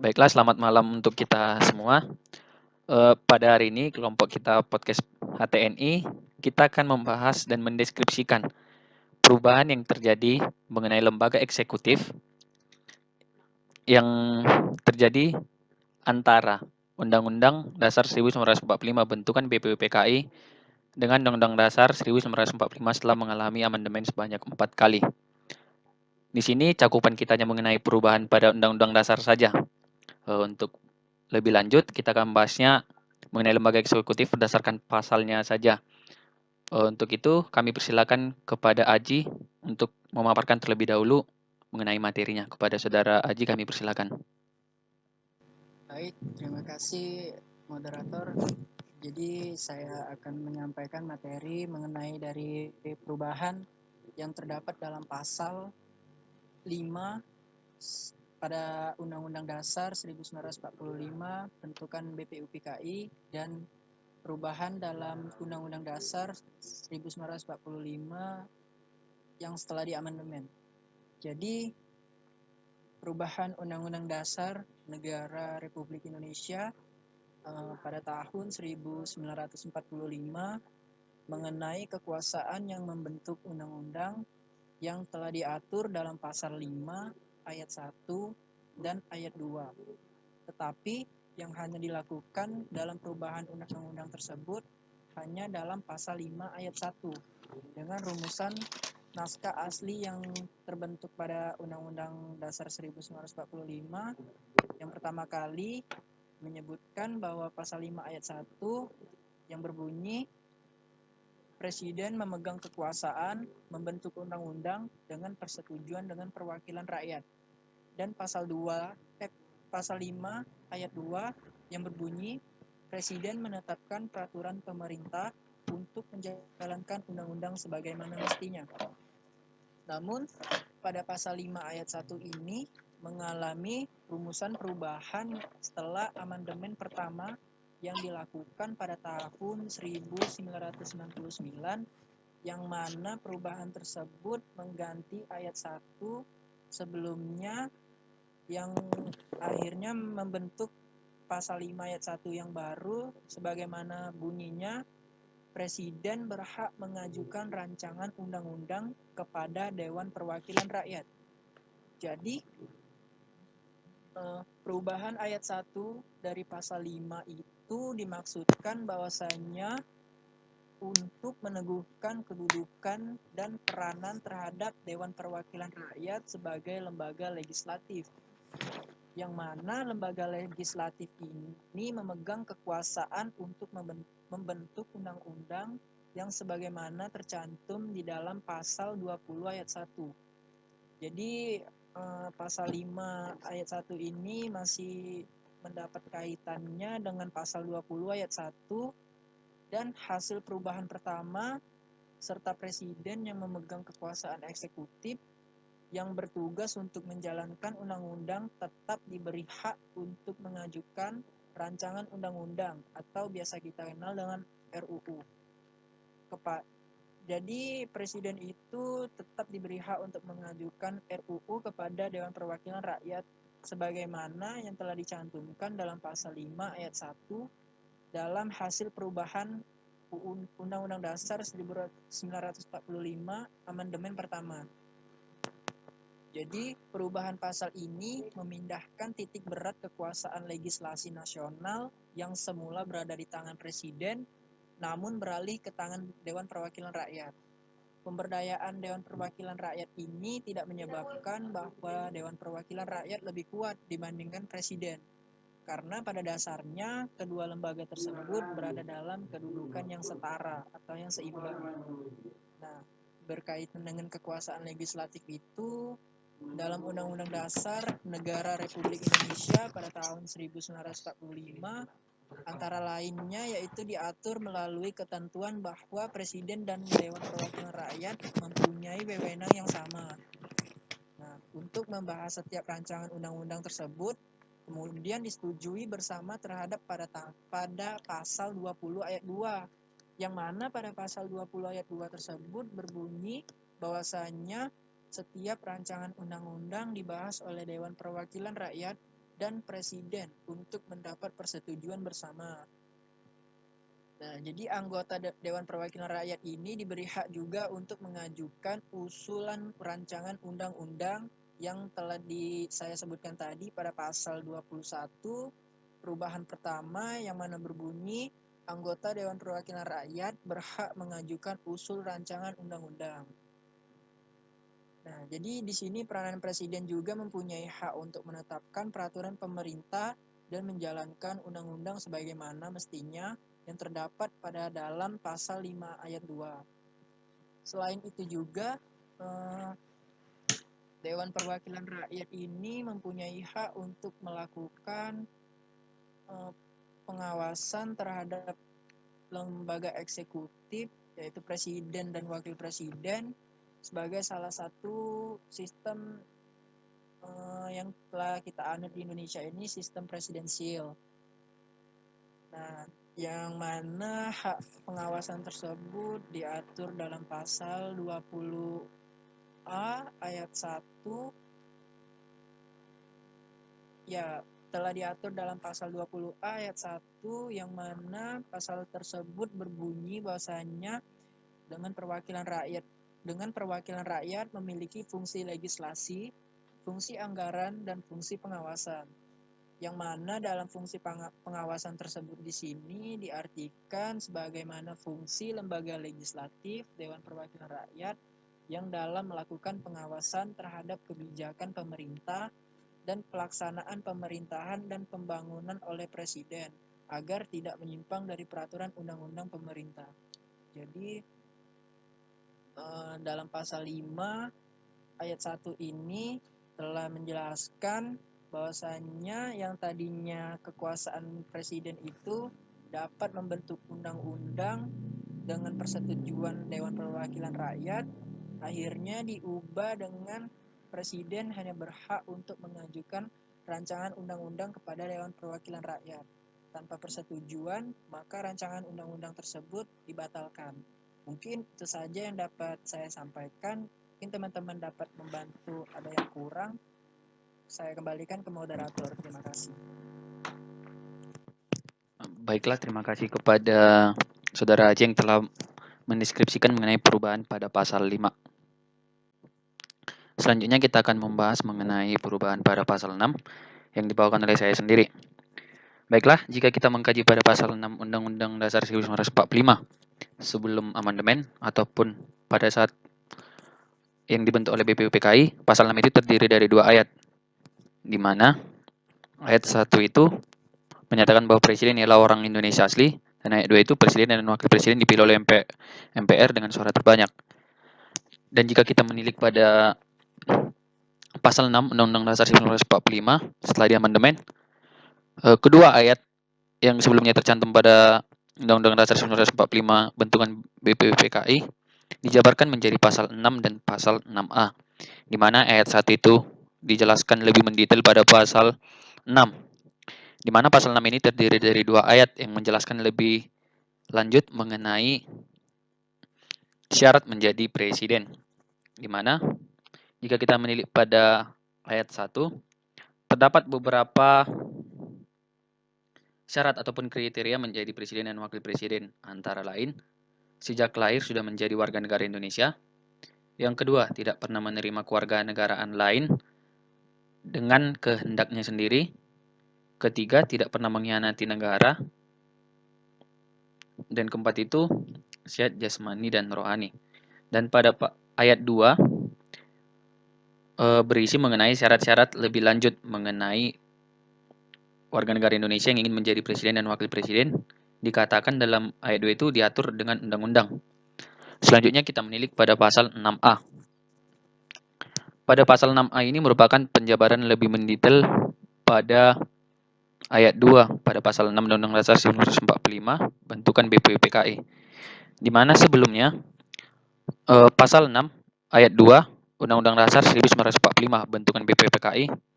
Baiklah, selamat malam untuk kita semua. Pada hari ini, kelompok kita podcast HTNI, kita akan membahas dan mendeskripsikan perubahan yang terjadi mengenai lembaga eksekutif yang terjadi antara Undang-Undang Dasar 1945 bentukan BPUPKI dengan Undang-Undang Dasar 1945 setelah mengalami amandemen sebanyak 4 kali. Di sini cakupan kita hanya mengenai perubahan pada Undang-Undang Dasar saja. Untuk lebih lanjut, kita akan membahasnya mengenai lembaga eksekutif berdasarkan pasalnya saja. Untuk itu, kami persilakan kepada Aji untuk memaparkan terlebih dahulu mengenai materinya. Kepada Saudara Aji, kami persilakan. Baik, terima kasih moderator. Jadi saya akan menyampaikan materi mengenai dari perubahan yang terdapat dalam pasal 5 pada Undang-Undang Dasar 1945 bentukan BPUPKI dan perubahan dalam Undang-Undang Dasar 1945 yang setelah diamandemen. Jadi perubahan Undang-Undang Dasar Negara Republik Indonesia pada tahun 1945 mengenai kekuasaan yang membentuk undang-undang yang telah diatur dalam pasal 5 ayat 1 dan ayat 2. Tetapi yang hanya dilakukan dalam perubahan undang-undang tersebut hanya dalam pasal 5 ayat 1 dengan rumusan naskah asli yang terbentuk pada Undang-Undang Dasar 1945 yang pertama kali menyebutkan bahwa pasal 5 ayat 1 yang berbunyi Presiden memegang kekuasaan membentuk undang-undang dengan persetujuan dengan perwakilan rakyat. Dan pasal 5 ayat 2 yang berbunyi Presiden menetapkan peraturan pemerintah untuk menjalankan undang-undang sebagaimana mestinya. Namun pada pasal 5 ayat 1 ini mengalami rumusan perubahan setelah amandemen pertama yang dilakukan pada tahun 1999 yang mana perubahan tersebut mengganti ayat 1 sebelumnya yang akhirnya membentuk pasal 5 ayat 1 yang baru sebagaimana bunyinya Presiden berhak mengajukan rancangan undang-undang kepada Dewan Perwakilan Rakyat. Jadi perubahan ayat 1 dari pasal 5 itu dimaksudkan bahwasanya untuk meneguhkan kedudukan dan peranan terhadap Dewan Perwakilan Rakyat sebagai lembaga legislatif. Yang mana lembaga legislatif ini memegang kekuasaan untuk membentuk undang-undang yang sebagaimana tercantum di dalam pasal 20 ayat 1. Jadi pasal 5 ayat 1 ini masih mendapat kaitannya dengan pasal 20 ayat 1 dan hasil perubahan pertama serta presiden yang memegang kekuasaan eksekutif yang bertugas untuk menjalankan undang-undang tetap diberi hak untuk mengajukan rancangan undang-undang atau biasa kita kenal dengan RUU. Jadi presiden itu tetap diberi hak untuk mengajukan RUU kepada Dewan Perwakilan Rakyat sebagaimana yang telah dicantumkan dalam pasal 5 ayat 1 dalam hasil perubahan Undang-Undang Dasar 1945 amandemen pertama. Jadi perubahan pasal ini memindahkan titik berat kekuasaan legislasi nasional yang semula berada di tangan presiden namun beralih ke tangan Dewan Perwakilan Rakyat. Pemberdayaan Dewan Perwakilan Rakyat ini tidak menyebabkan bahwa Dewan Perwakilan Rakyat lebih kuat dibandingkan Presiden. Karena pada dasarnya kedua lembaga tersebut berada dalam kedudukan yang setara atau yang seimbang. Nah, berkaitan dengan kekuasaan legislatif itu, dalam Undang-Undang Dasar Negara Republik Indonesia pada tahun 1945 antara lainnya yaitu diatur melalui ketentuan bahwa Presiden dan Dewan Perwakilan Rakyat mempunyai wewenang yang sama. Nah, untuk membahas setiap rancangan undang-undang tersebut, kemudian disetujui bersama terhadap pada pasal 20 ayat 2, yang mana pada pasal 20 ayat 2 tersebut berbunyi bahwasanya setiap rancangan undang-undang dibahas oleh Dewan Perwakilan Rakyat dan presiden untuk mendapat persetujuan bersama. Nah, jadi anggota Dewan Perwakilan Rakyat ini diberi hak juga untuk mengajukan usulan rancangan undang-undang yang telah saya sebutkan tadi pada pasal 21 perubahan pertama, yang mana berbunyi anggota Dewan Perwakilan Rakyat berhak mengajukan usul rancangan undang-undang. Nah, jadi di sini peranan presiden juga mempunyai hak untuk menetapkan peraturan pemerintah dan menjalankan undang-undang sebagaimana mestinya yang terdapat pada dalam pasal 5 ayat 2. Selain itu juga Dewan Perwakilan Rakyat ini mempunyai hak untuk melakukan pengawasan terhadap lembaga eksekutif, yaitu presiden dan wakil presiden, sebagai salah satu sistem yang telah kita anut di Indonesia ini, sistem presidensial. Nah, yang mana hak pengawasan tersebut diatur dalam pasal 20A ayat 1. Ya, telah diatur dalam pasal 20A ayat 1, yang mana pasal tersebut berbunyi bahwasannya dengan perwakilan rakyat memiliki fungsi legislasi, fungsi anggaran, dan fungsi pengawasan. Yang mana dalam fungsi pengawasan tersebut di sini diartikan sebagaimana fungsi lembaga legislatif Dewan Perwakilan Rakyat yang dalam melakukan pengawasan terhadap kebijakan pemerintah dan pelaksanaan pemerintahan dan pembangunan oleh presiden agar tidak menyimpang dari peraturan undang-undang pemerintah. Jadi dalam pasal 5 ayat 1 ini telah menjelaskan bahwasannya yang tadinya kekuasaan presiden itu dapat membentuk undang-undang dengan persetujuan Dewan Perwakilan Rakyat, akhirnya diubah dengan presiden hanya berhak untuk mengajukan rancangan undang-undang kepada Dewan Perwakilan Rakyat. Tanpa persetujuan, maka rancangan undang-undang tersebut dibatalkan. Mungkin itu saja yang dapat saya sampaikan. Mungkin teman-teman dapat membantu, ada yang kurang, saya kembalikan ke moderator. Terima kasih. Baiklah, terima kasih kepada Saudara Aceh yang telah mendeskripsikan mengenai perubahan pada pasal 5. Selanjutnya kita akan membahas mengenai perubahan pada pasal 6 yang dibawakan oleh saya sendiri. Baiklah, jika kita mengkaji pada pasal 6 Undang-Undang Dasar 1945 sebelum amandemen ataupun pada saat yang dibentuk oleh BPUPKI, pasal 6 itu terdiri dari 2 ayat, di mana ayat 1 itu menyatakan bahwa presiden ialah orang Indonesia asli, dan ayat 2 itu presiden dan wakil presiden dipilih oleh MPR dengan suara terbanyak. Dan jika kita menilik pada pasal 6 Undang-Undang Dasar 1945 setelah diamandemen, kedua ayat yang sebelumnya tercantum pada Undang-Undang Dasar 1945 bentukan BPUPKI dijabarkan menjadi pasal 6 dan pasal 6A, di mana ayat 1 itu dijelaskan lebih mendetail pada pasal 6, di mana pasal 6 ini terdiri dari 2 ayat yang menjelaskan lebih lanjut mengenai syarat menjadi presiden, di mana jika kita menilik pada ayat 1, terdapat beberapa syarat ataupun kriteria menjadi presiden dan wakil presiden, antara lain sejak lahir sudah menjadi warga negara Indonesia. Yang kedua, tidak pernah menerima kewarganegaraan lain dengan kehendaknya sendiri. Ketiga, tidak pernah mengkhianati negara. Dan keempat itu sehat jasmani dan rohani. Dan pada ayat 2 berisi mengenai syarat-syarat lebih lanjut mengenai warga negara Indonesia yang ingin menjadi presiden dan wakil presiden. Dikatakan dalam ayat 2 itu diatur dengan undang-undang. Selanjutnya kita menilik pada pasal 6A. Pada pasal 6A ini merupakan penjabaran lebih mendetail pada ayat 2 pada pasal 6 Undang-Undang Dasar 1945 bentukan BPUPKI. Di mana sebelumnya pasal 6 ayat 2 Undang-Undang Dasar 1945 bentukan BPUPKI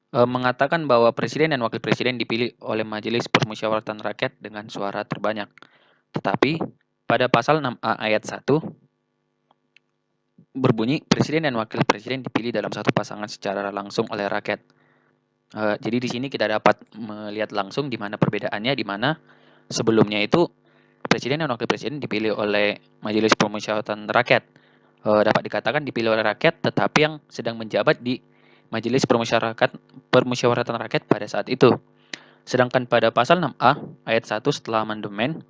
mengatakan bahwa presiden dan wakil presiden dipilih oleh Majelis Permusyawaratan Rakyat dengan suara terbanyak. Tetapi pada pasal 6A ayat 1 berbunyi presiden dan wakil presiden dipilih dalam satu pasangan secara langsung oleh rakyat. Jadi di sini kita dapat melihat langsung di mana perbedaannya, di mana sebelumnya itu presiden dan wakil presiden dipilih oleh Majelis Permusyawaratan Rakyat. Dapat dikatakan dipilih oleh rakyat, tetapi yang sedang menjabat di Majelis Permusyawaratan Rakyat pada saat itu. Sedangkan pada pasal 6A ayat 1 setelah amandemen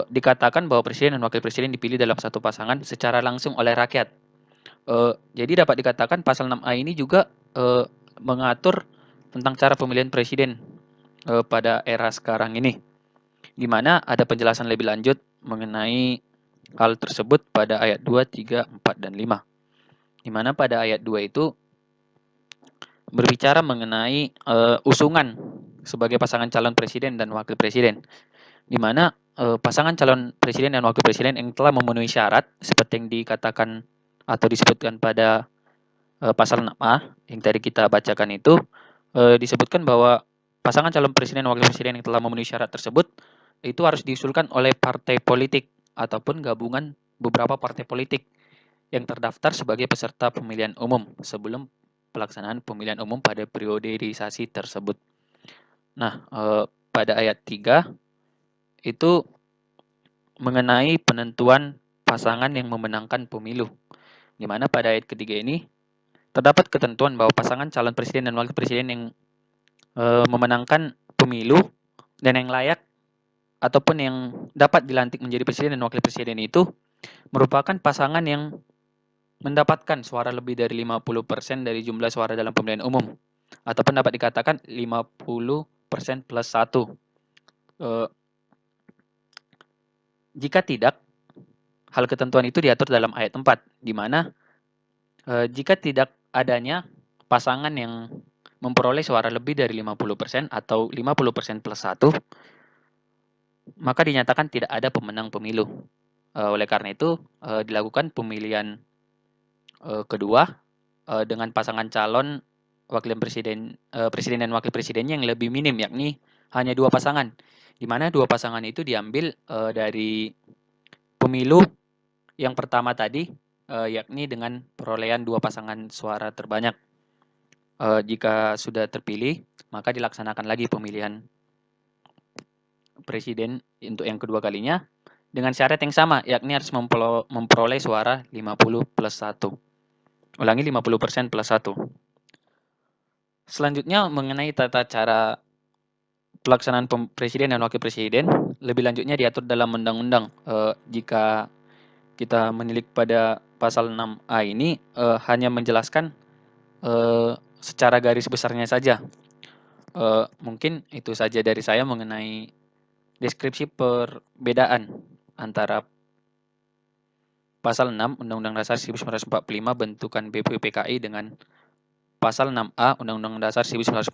dikatakan bahwa presiden dan wakil presiden dipilih dalam satu pasangan secara langsung oleh rakyat. Jadi dapat dikatakan pasal 6A ini juga mengatur tentang cara pemilihan presiden pada era sekarang ini, di mana ada penjelasan lebih lanjut mengenai hal tersebut pada ayat 2, 3, 4, dan 5. Di mana pada ayat 2 itu berbicara mengenai usungan sebagai pasangan calon presiden dan wakil presiden, di mana pasangan calon presiden dan wakil presiden yang telah memenuhi syarat seperti yang dikatakan atau disebutkan pada pasal 6A yang tadi kita bacakan itu, disebutkan bahwa pasangan calon presiden dan wakil presiden yang telah memenuhi syarat tersebut itu harus diusulkan oleh partai politik ataupun gabungan beberapa partai politik yang terdaftar sebagai peserta pemilihan umum sebelum pelaksanaan pemilihan umum pada periodisasi tersebut. Nah, pada ayat 3 itu mengenai penentuan pasangan yang memenangkan pemilu, di mana pada ayat ketiga ini terdapat ketentuan bahwa pasangan calon presiden dan wakil presiden yang memenangkan pemilu dan yang layak ataupun yang dapat dilantik menjadi presiden dan wakil presiden itu merupakan pasangan yang mendapatkan suara lebih dari 50% dari jumlah suara dalam pemilihan umum, ataupun dapat dikatakan 50% plus 1. Jika tidak, hal ketentuan itu diatur dalam ayat 4, di mana jika tidak adanya pasangan yang memperoleh suara lebih dari 50% atau 50% plus 1, maka dinyatakan tidak ada pemenang pemilu. Oleh karena itu, dilakukan pemilihan kedua dengan pasangan calon presiden dan wakil presidennya yang lebih minim, yakni hanya 2 pasangan, di mana 2 pasangan itu diambil dari pemilu yang pertama tadi, yakni dengan perolehan 2 pasangan suara terbanyak. Jika sudah terpilih, maka dilaksanakan lagi pemilihan presiden untuk yang kedua kalinya dengan syarat yang sama, yakni harus memperoleh suara 50 plus 1. Ulangi, 50% plus 1. Selanjutnya mengenai tata cara pelaksanaan presiden dan wakil presiden, lebih lanjutnya diatur dalam undang-undang. Jika kita menilik pada pasal 6A ini hanya menjelaskan secara garis besarnya saja. Mungkin itu saja dari saya mengenai deskripsi perbedaan antara pasal 6 Undang-Undang Dasar 1945 bentukan BPUPKI dengan pasal 6A Undang-Undang Dasar 1945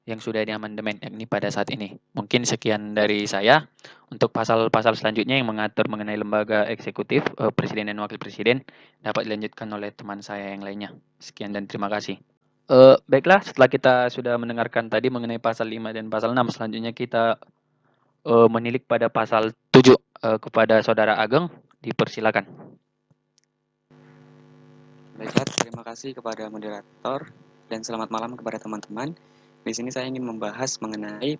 yang sudah diamandemen, yakni pada saat ini. Mungkin sekian dari saya. Untuk pasal-pasal selanjutnya yang mengatur mengenai lembaga eksekutif, presiden dan wakil presiden, dapat dilanjutkan oleh teman saya yang lainnya. Sekian dan terima kasih. Baiklah, setelah kita sudah mendengarkan tadi mengenai pasal 5 dan pasal 6, selanjutnya kita menilik pada pasal 7. Kepada Saudara Ageng, dipersilakan. Baiklah, terima kasih kepada moderator dan selamat malam kepada teman-teman. Di sini saya ingin membahas mengenai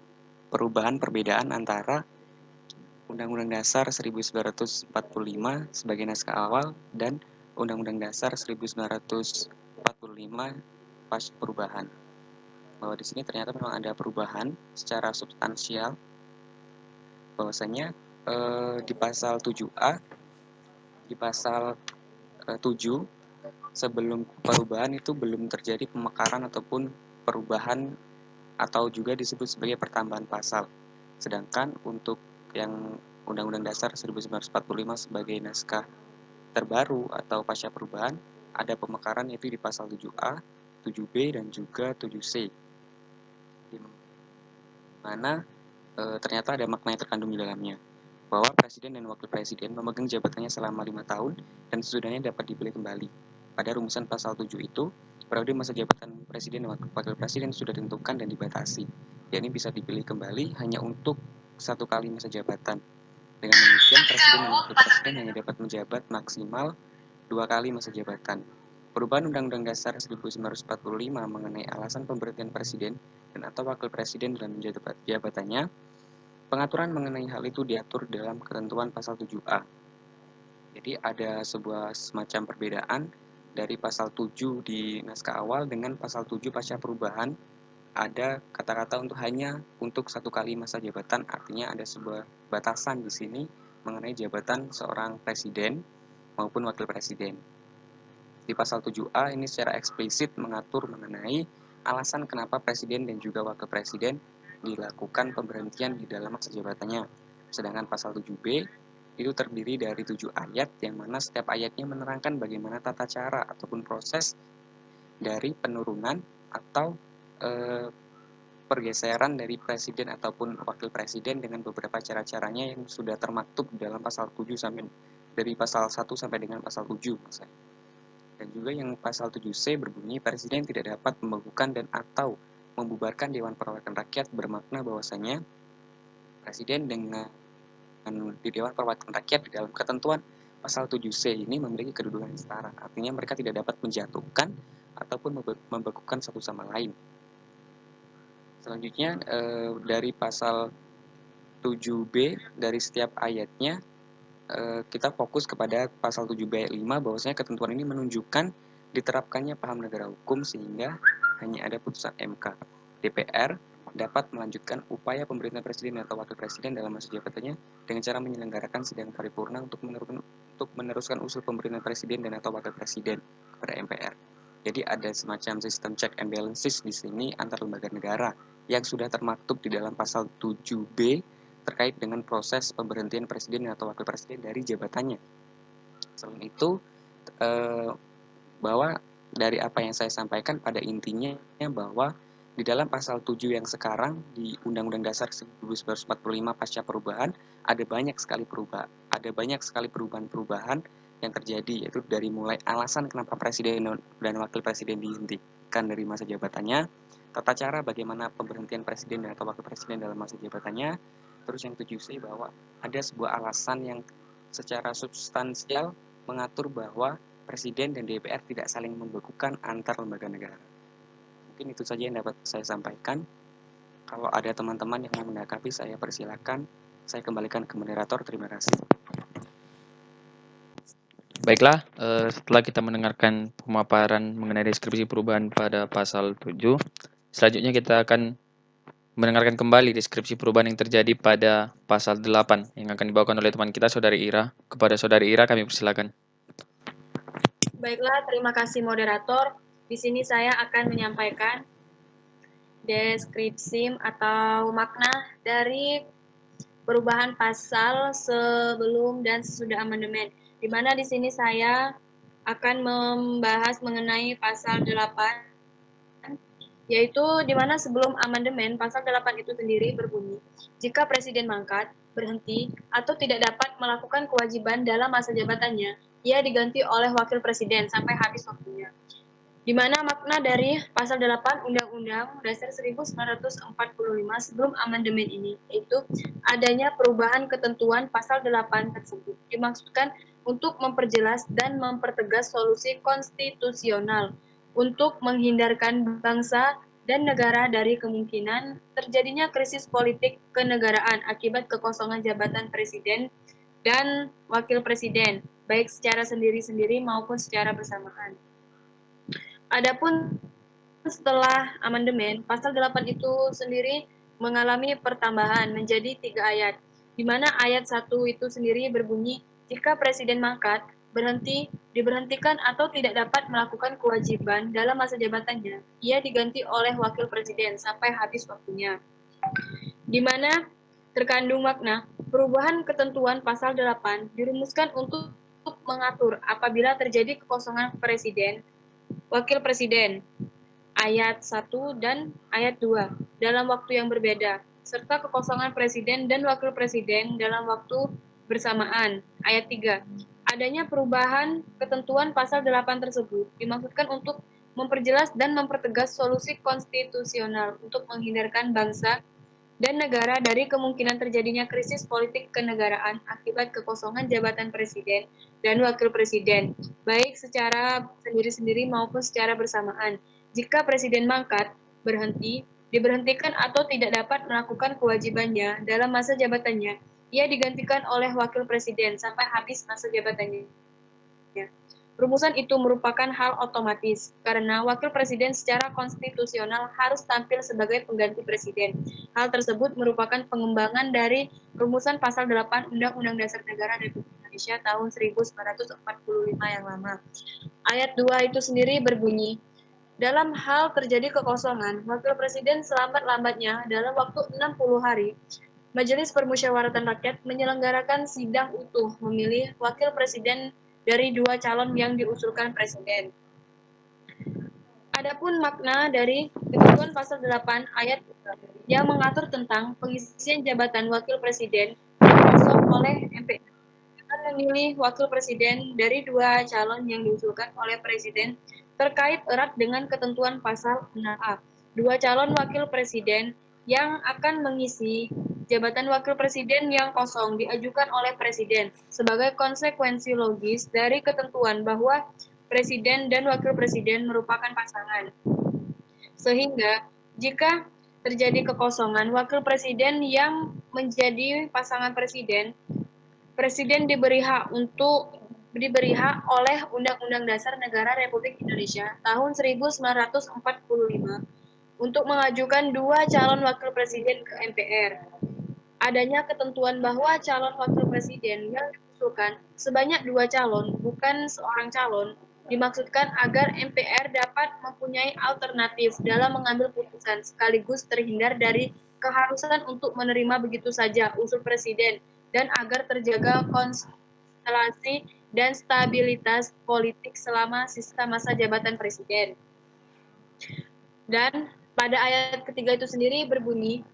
perubahan perbedaan antara Undang-Undang Dasar 1945 sebagai naskah awal dan Undang-Undang Dasar 1945 pas perubahan. Bahwa di sini ternyata memang ada perubahan secara substansial, bahwasanya di pasal 7A, di pasal 7 sebelum perubahan itu belum terjadi pemekaran ataupun perubahan atau juga disebut sebagai pertambahan pasal. Sedangkan untuk yang Undang-Undang Dasar 1945 sebagai naskah terbaru atau pasca perubahan ada pemekaran yaitu di pasal 7A, 7B, dan juga 7C. Di mana ternyata ada makna yang terkandung di dalamnya, bahwa presiden dan wakil presiden memegang jabatannya selama 5 tahun dan sesudahnya dapat dipilih kembali. Pada rumusan pasal 7 itu, periode masa jabatan presiden dan wakil presiden sudah ditentukan dan dibatasi, yakni bisa dipilih kembali hanya untuk 1 kali masa jabatan. Dengan demikian, presiden dan wakil presiden hanya dapat menjabat maksimal 2 kali masa jabatan. Perubahan Undang-Undang Dasar 1945 mengenai alasan pemberhentian presiden dan atau wakil presiden dalam jabatannya, pengaturan mengenai hal itu diatur dalam ketentuan pasal 7A. Jadi ada sebuah semacam perbedaan dari pasal 7 di naskah awal dengan pasal 7 pasca perubahan. Ada kata-kata hanya untuk 1 kali masa jabatan, artinya ada sebuah batasan di sini mengenai jabatan seorang presiden maupun wakil presiden. Di pasal 7A ini secara eksplisit mengatur mengenai alasan kenapa presiden dan juga wakil presiden dilakukan pemberhentian di dalam masa jabatannya. Sedangkan pasal 7B itu terdiri dari 7 ayat yang mana setiap ayatnya menerangkan bagaimana tata cara ataupun proses dari penurunan atau pergeseran dari presiden ataupun wakil presiden dengan beberapa cara-caranya yang sudah termaktub dalam pasal 7 sampai dari pasal 1 sampai dengan pasal 7 misalnya. Dan juga yang pasal 7C berbunyi presiden tidak dapat membekukan dan atau membubarkan Dewan Perwakilan Rakyat, bermakna bahwasanya presiden dengan di Dewan Perwakilan Rakyat di dalam ketentuan pasal 7C ini memiliki kedudukan yang setara. Artinya mereka tidak dapat menjatuhkan ataupun membekukan satu sama lain. Selanjutnya dari pasal 7B dari setiap ayatnya kita fokus kepada pasal 7B ayat 5 bahwasanya ketentuan ini menunjukkan diterapkannya paham negara hukum sehingga hanya ada putusan MK. DPR dapat melanjutkan upaya pemerintahan presiden atau wakil presiden dalam masa jabatannya dengan cara menyelenggarakan sidang paripurna untuk meneruskan usul pemerintahan presiden dan atau wakil presiden kepada MPR. Jadi ada semacam sistem check and balances di sini antar lembaga negara yang sudah termaktub di dalam pasal 7B terkait dengan proses pemberhentian presiden atau wakil presiden dari jabatannya. Selain itu, bahwa dari apa yang saya sampaikan pada intinya bahwa di dalam pasal 7 yang sekarang di Undang-Undang Dasar 1945 pasca perubahan ada banyak sekali perubahan-perubahan yang terjadi, yaitu dari mulai alasan kenapa presiden dan wakil presiden dihentikan dari masa jabatannya, tata cara bagaimana pemberhentian presiden atau wakil presiden dalam masa jabatannya. Terus yang 7C bahwa ada sebuah alasan yang secara substansial mengatur bahwa presiden dan DPR tidak saling membekukan antar lembaga negara. Mungkin itu saja yang dapat saya sampaikan. Kalau ada teman-teman yang mau menanggapi, saya persilakan. Saya kembalikan ke moderator. Terima kasih. Baiklah, setelah kita mendengarkan pemaparan mengenai deskripsi perubahan pada pasal 7, selanjutnya kita akan mendengarkan kembali deskripsi perubahan yang terjadi pada pasal 8 yang akan dibawakan oleh teman kita, Saudari Ira. Kepada Saudari Ira, kami persilakan. Baiklah, terima kasih moderator. Di sini saya akan menyampaikan deskripsi atau makna dari perubahan pasal sebelum dan sesudah amandemen. Di mana di sini saya akan membahas mengenai pasal 8, yaitu di mana sebelum amandemen pasal 8 itu sendiri berbunyi, jika presiden mangkat, berhenti, atau tidak dapat melakukan kewajiban dalam masa jabatannya, ia diganti oleh wakil presiden sampai habis waktunya. Di mana makna dari pasal 8 Undang-Undang Dasar 1945 sebelum amandemen ini, yaitu adanya perubahan ketentuan pasal 8 tersebut dimaksudkan untuk memperjelas dan mempertegas solusi konstitusional untuk menghindarkan bangsa dan negara dari kemungkinan terjadinya krisis politik kenegaraan akibat kekosongan jabatan presiden dan wakil presiden, baik secara sendiri-sendiri maupun secara bersamaan. Adapun setelah amandemen, pasal 8 itu sendiri mengalami pertambahan menjadi 3 ayat, di mana ayat 1 itu sendiri berbunyi, jika presiden mangkat, berhenti, diberhentikan atau tidak dapat melakukan kewajiban dalam masa jabatannya, ia diganti oleh wakil presiden sampai habis waktunya. Di mana terkandung makna perubahan ketentuan pasal 8 dirumuskan untuk mengatur apabila terjadi kekosongan presiden, wakil presiden, ayat 1 dan ayat 2 dalam waktu yang berbeda, serta kekosongan presiden dan wakil presiden dalam waktu bersamaan, ayat 3. Adanya perubahan ketentuan pasal 8 tersebut dimaksudkan untuk memperjelas dan mempertegas solusi konstitusional untuk menghindarkan bangsa dan negara dari kemungkinan terjadinya krisis politik kenegaraan akibat kekosongan jabatan presiden dan wakil presiden, baik secara sendiri-sendiri maupun secara bersamaan. Jika presiden mangkat, berhenti, diberhentikan atau tidak dapat melakukan kewajibannya dalam masa jabatannya, ia digantikan oleh wakil presiden sampai habis masa jabatannya. Rumusan itu merupakan hal otomatis, karena wakil presiden secara konstitusional harus tampil sebagai pengganti presiden. Hal tersebut merupakan pengembangan dari rumusan pasal 8 Undang-Undang Dasar Negara Republik Indonesia tahun 1945 yang lama. Ayat 2 itu sendiri berbunyi, dalam hal terjadi kekosongan, wakil presiden selambat-lambatnya dalam waktu 60 hari, Majelis Permusyawaratan Rakyat menyelenggarakan sidang utuh memilih wakil presiden dari dua calon yang diusulkan presiden. Adapun makna dari ketentuan pasal 8 ayat 3 yang mengatur tentang pengisian jabatan wakil presiden yang kosong oleh MPR akan memilih wakil presiden dari dua calon yang diusulkan oleh presiden terkait erat dengan ketentuan pasal 6A. Dua calon wakil presiden yang akan mengisi jabatan wakil presiden yang kosong diajukan oleh presiden sebagai konsekuensi logis dari ketentuan bahwa presiden dan wakil presiden merupakan pasangan. Sehingga jika terjadi kekosongan wakil presiden yang menjadi pasangan presiden, presiden diberi hak oleh Undang-Undang Dasar Negara Republik Indonesia tahun 1945 untuk mengajukan dua calon wakil presiden ke MPR. Adanya ketentuan bahwa calon wakil presiden yang diusulkan sebanyak dua calon, bukan seorang calon, dimaksudkan agar MPR dapat mempunyai alternatif dalam mengambil putusan sekaligus terhindar dari keharusan untuk menerima begitu saja usul presiden dan agar terjaga konstelasi dan stabilitas politik selama sisa masa jabatan presiden. Dan pada ayat ketiga itu sendiri berbunyi,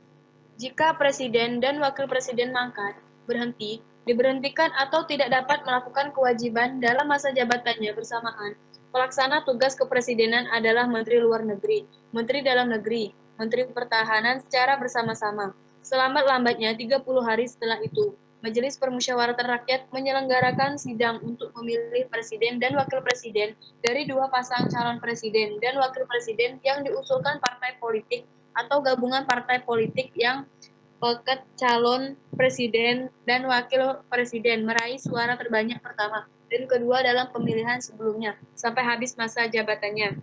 jika presiden dan wakil presiden mangkat, berhenti, diberhentikan atau tidak dapat melakukan kewajiban dalam masa jabatannya bersamaan, pelaksana tugas kepresidenan adalah Menteri Luar Negeri, Menteri Dalam Negeri, Menteri Pertahanan secara bersama-sama. Selambat-lambatnya 30 hari setelah itu, Majelis Permusyawaratan Rakyat menyelenggarakan sidang untuk memilih presiden dan wakil presiden dari dua pasang calon presiden dan wakil presiden yang diusulkan partai politik atau gabungan partai politik yang paket calon presiden dan wakil presiden meraih suara terbanyak pertama dan kedua dalam pemilihan sebelumnya sampai habis masa jabatannya,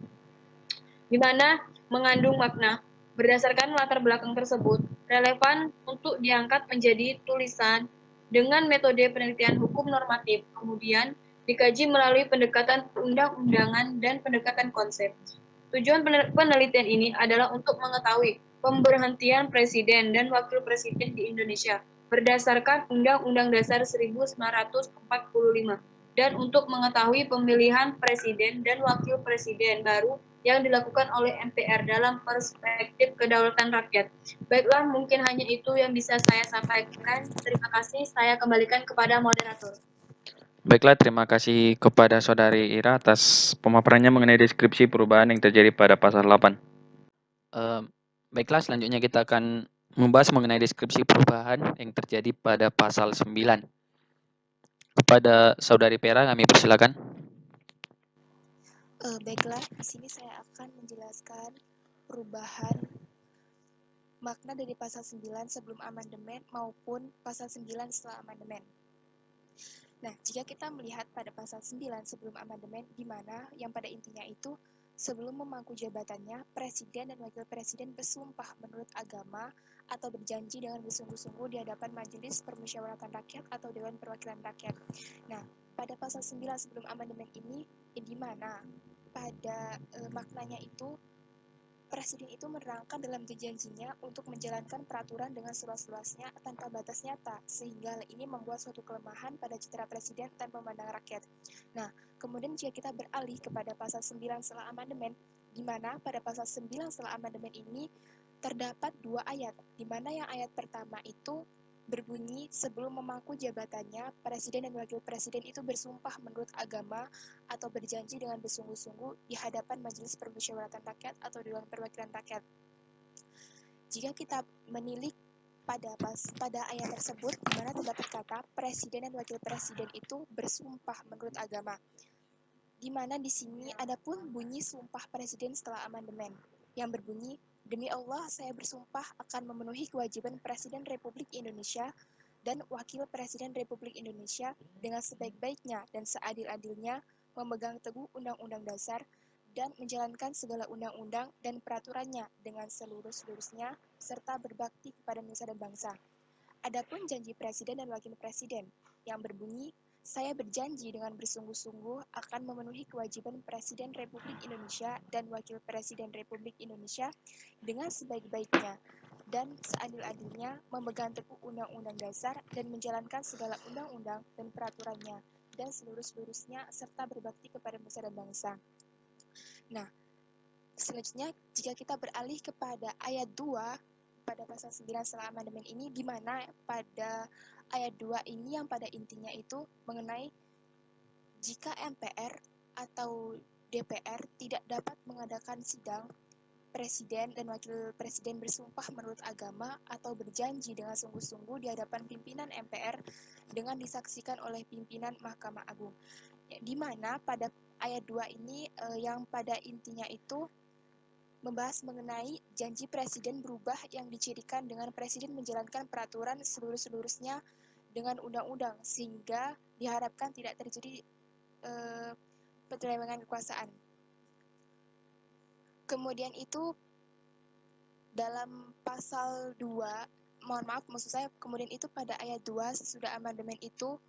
di mana mengandung makna. Berdasarkan latar belakang tersebut, relevan untuk diangkat menjadi tulisan dengan metode penelitian hukum normatif, kemudian dikaji melalui pendekatan perundang-undangan dan pendekatan konsep. Tujuan penelitian ini adalah untuk mengetahui pemberhentian presiden dan wakil presiden di Indonesia berdasarkan Undang-Undang Dasar 1945 dan untuk mengetahui pemilihan presiden dan wakil presiden baru yang dilakukan oleh MPR dalam perspektif kedaulatan rakyat. Baiklah, mungkin hanya itu yang bisa saya sampaikan. Terima kasih, saya kembalikan kepada moderator. Baiklah, terima kasih kepada Saudari Ira atas pemaparannya mengenai deskripsi perubahan yang terjadi pada pasal 8. Baiklah, selanjutnya kita akan membahas mengenai deskripsi perubahan yang terjadi pada pasal 9. Kepada Saudari Pera, kami persilakan. Baiklah, di sini saya akan menjelaskan perubahan makna dari pasal 9 sebelum amandemen maupun pasal 9 setelah amandemen. Nah, jika kita melihat pada pasal 9 sebelum amandemen, di mana yang pada intinya itu sebelum memangku jabatannya, presiden dan wakil presiden bersumpah menurut agama atau berjanji dengan bersungguh-sungguh di hadapan Majelis Permusyawaratan Rakyat atau Dewan Perwakilan Rakyat. Nah, pada pasal 9 sebelum amandemen ini, di mana pada maknanya itu presiden itu menerangkan dalam janjinya untuk menjalankan peraturan dengan seluas-luasnya tanpa batas nyata, sehingga hal ini membuat suatu kelemahan pada citra presiden tanpa memandang rakyat. Nah, kemudian jika kita beralih kepada pasal 9 setelah amandemen, di mana pada pasal 9 setelah amandemen ini terdapat dua ayat, di mana yang ayat pertama itu berbunyi sebelum memangku jabatannya, presiden dan wakil presiden itu bersumpah menurut agama atau berjanji dengan bersungguh-sungguh di hadapan Majelis Permusyawaratan Rakyat atau Dewan Perwakilan Rakyat. Jika kita menilik pada ayat tersebut di mana terdapat kata presiden dan wakil presiden itu bersumpah menurut agama. Di mana di sini ada pun bunyi sumpah presiden setelah amandemen yang berbunyi, demi Allah saya bersumpah akan memenuhi kewajiban Presiden Republik Indonesia dan Wakil Presiden Republik Indonesia dengan sebaik-baiknya dan seadil-adilnya memegang teguh Undang-Undang Dasar dan menjalankan segala undang-undang dan peraturannya dengan seluruh-seluruhnya serta berbakti kepada nusa dan bangsa. Adapun janji Presiden dan Wakil Presiden yang berbunyi, saya berjanji dengan bersungguh-sungguh akan memenuhi kewajiban Presiden Republik Indonesia dan Wakil Presiden Republik Indonesia dengan sebaik-baiknya dan seadil-adilnya memegang teguh Undang-Undang Dasar dan menjalankan segala undang-undang dan peraturannya dan seluruh-seluruhnya serta berbakti kepada nusa dan bangsa. Nah, selanjutnya jika kita beralih kepada ayat 2 pada pasal 9 setelah amandemen ini, di mana pada ayat 2 ini yang pada intinya itu mengenai jika MPR atau DPR tidak dapat mengadakan sidang, Presiden dan Wakil Presiden bersumpah menurut agama atau berjanji dengan sungguh-sungguh di hadapan pimpinan MPR dengan disaksikan oleh pimpinan Mahkamah Agung. Di mana pada ayat 2 ini yang pada intinya itu membahas mengenai janji presiden berubah yang dicirikan dengan presiden menjalankan peraturan seluruh-seluruhnya dengan undang-undang sehingga diharapkan tidak terjadi penyelewengan kekuasaan. Kemudian itu dalam pasal 2, maksud saya kemudian itu pada ayat 2 sesudah amandemen itu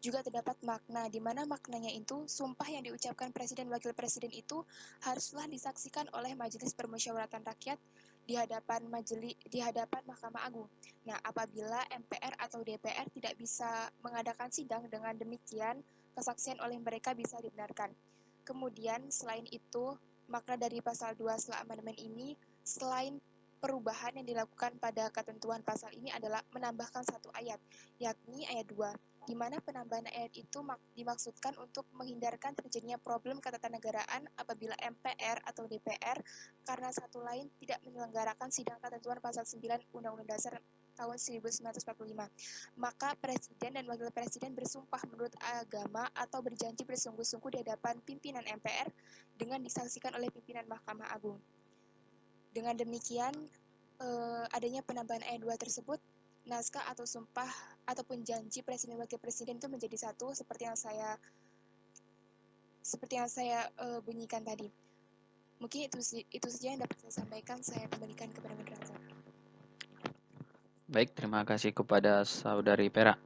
juga terdapat makna, di mana maknanya itu sumpah yang diucapkan Presiden Wakil Presiden itu haruslah disaksikan oleh Majelis Permusyawaratan Rakyat di hadapan Mahkamah Agung. Nah, apabila MPR atau DPR tidak bisa mengadakan sidang, dengan demikian kesaksian oleh mereka bisa dibenarkan. Kemudian selain itu, makna dari pasal 2 setelah amandemen ini, selain perubahan yang dilakukan pada ketentuan pasal ini adalah menambahkan satu ayat, yakni ayat 2. Di mana penambahan ayat itu dimaksudkan untuk menghindarkan terjadinya problem ketatanegaraan apabila MPR atau DPR karena satu lain tidak menyelenggarakan sidang ketentuan pasal 9 Undang-Undang Dasar tahun 1945. Maka Presiden dan Wakil Presiden bersumpah menurut agama atau berjanji bersungguh-sungguh di hadapan pimpinan MPR dengan disaksikan oleh pimpinan Mahkamah Agung. Dengan demikian, adanya penambahan ayat 2 tersebut, naskah atau sumpah ataupun janji Presiden Wakil Presiden itu menjadi satu seperti yang saya bunyikan tadi. Mungkin itu saja yang dapat saya sampaikan. Saya kembalikan kepada moderator. Baik, terima kasih kepada Saudari Perak.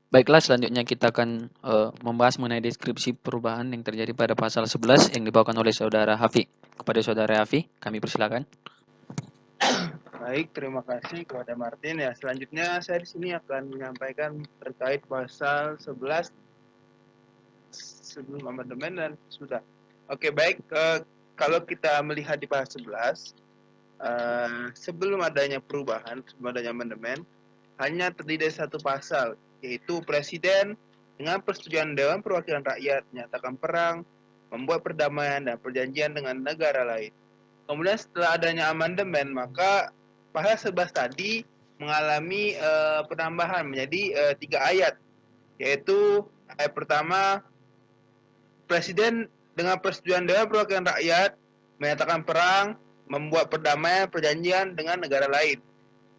Baiklah, selanjutnya kita akan membahas mengenai deskripsi perubahan yang terjadi pada pasal 11 yang dibawakan oleh Saudara Hafi. Kepada Saudara Hafi, kami persilakan. Baik, terima kasih kepada Martin. Ya, selanjutnya saya di sini akan menyampaikan terkait pasal 11 sebelum amandemen dan sudah. Oke, baik. Kalau kita melihat di pasal 11, sebelum adanya perubahan, sebelum adanya amandemen, hanya terdiri dari satu pasal, yaitu Presiden dengan persetujuan Dewan Perwakilan Rakyat menyatakan perang, membuat perdamaian dan perjanjian dengan negara lain. Kemudian setelah adanya amandemen, maka pasal 11 tadi mengalami penambahan menjadi 3 ayat, yaitu ayat pertama, Presiden dengan persetujuan Dewan Perwakilan Rakyat menyatakan perang, membuat perdamaian perjanjian dengan negara lain.